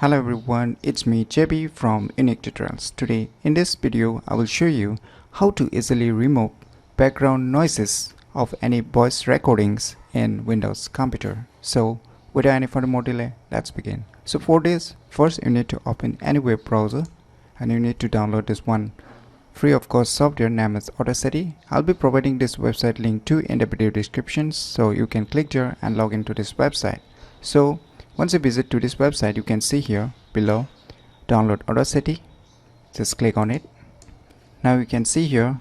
Hello everyone, it's me JB from UniqueTutorials. Today in this video I will show you how to easily remove background noises of any voice recordings in Windows computer. So without any further more delay, let's begin. So for this, first you need to open any web browser and you need to download this one free of cost software named as Audacity. I'll be providing this website link too in the video description, so you can click there and log into this website. So once you visit to this website, you can see here below download Audacity. Just click on it. Now you can see here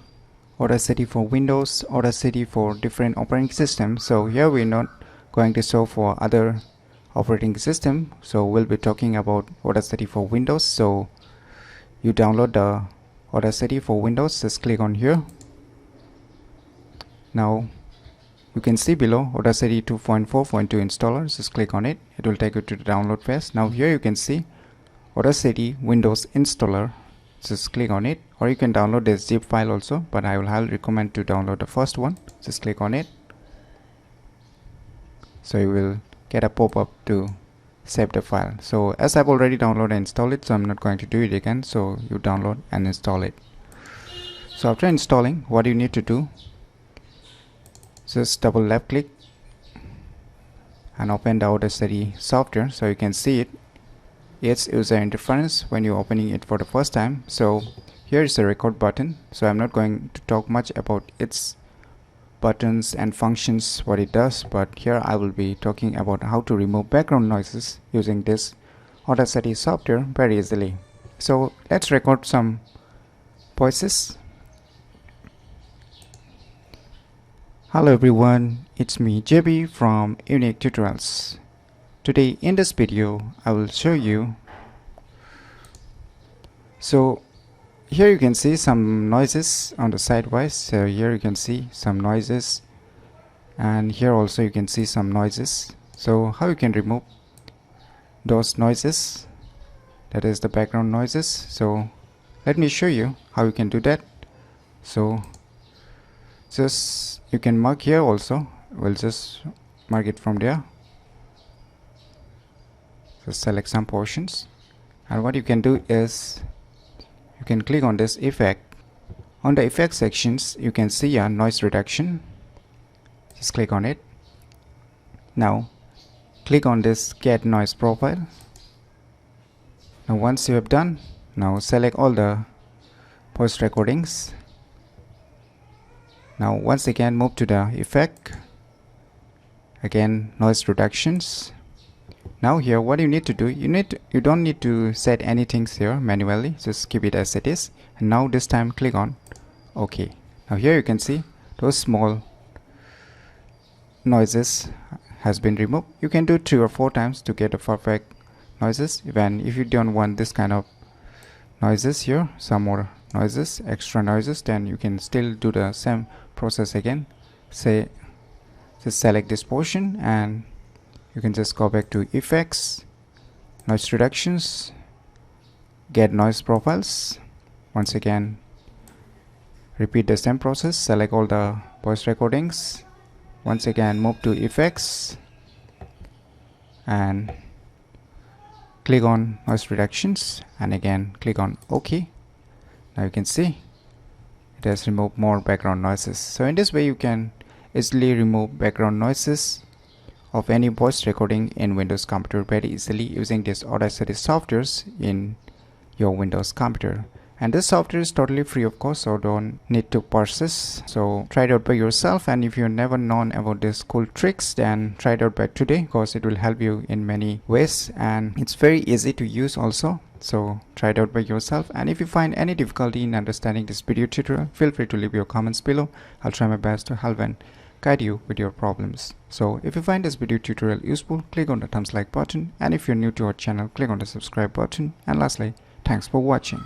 Audacity for Windows, Audacity for different operating systems. So here we're not going to show for other operating system, so we'll be talking about Audacity for Windows. So you download the Audacity for Windows, just click on here. Now you can see below Audacity 2.4.2 installer, just click on it. It will take you to the download page. Now here you can see Audacity Windows installer, just click on it, or you can download this zip file also, but I will highly recommend to download the first one. Just click on it. So you will get a pop-up to save the file. So as I've already downloaded and installed it, so I'm not going to do it again. So you download and install it. So after installing, what you need to do, just double left click and open the Audacity software so you can see it, its user interface when you're opening it for the first time. So here is the record button. So I'm not going to talk much about its buttons and functions, what it does, but here I will be talking about how to remove background noises using this Audacity software very easily. So let's record some voices. Hello everyone, it's me JB from UniqueTutorials. Today in this video I will show you, so here you can see some noises on the sidewise. So here you can see some noises, and here also you can see some noises. So how you can remove those noises, that is the background noises. So let me show you how you can do that. So just you can mark here also, we'll just mark it from there. Just select some portions, and what you can do is you can click on this effect. On the effect sections you can see a noise reduction, just click on it. Now click on this get noise profile. Now once you have done, now select all the voice recordings. Now once again move to the effect, again noise reductions. Now here what you need to do, you don't need to set anything here manually, just keep it as it is. And now this time click on OK. Now here you can see those small noises has been removed. You can do 3 or 4 times to get the perfect noises. Even if you don't want this kind of noises here, some more noises, extra noises, then you can still do the same process again. Say just select this portion and you can just go back to effects, noise reductions, get noise profiles. Once again repeat the same process, select all the voice recordings, once again move to effects and click on noise reductions, and again click on OK. Now you can see it has removed more background noises. So in this way you can easily remove background noises of any voice recording in Windows computer very easily using this Audacity softwares in your Windows computer. And this software is totally free of course, so don't need to purchase. So try it out by yourself, and if you've never known about these cool tricks, then try it out by today, because it will help you in many ways and it's very easy to use also. So try it out by yourself, and if you find any difficulty in understanding this video tutorial, feel free to leave your comments below. I'll try my best to help and guide you with your problems. So if you find this video tutorial useful, click on the thumbs like button, and if you're new to our channel, click on the subscribe button, and lastly, thanks for watching.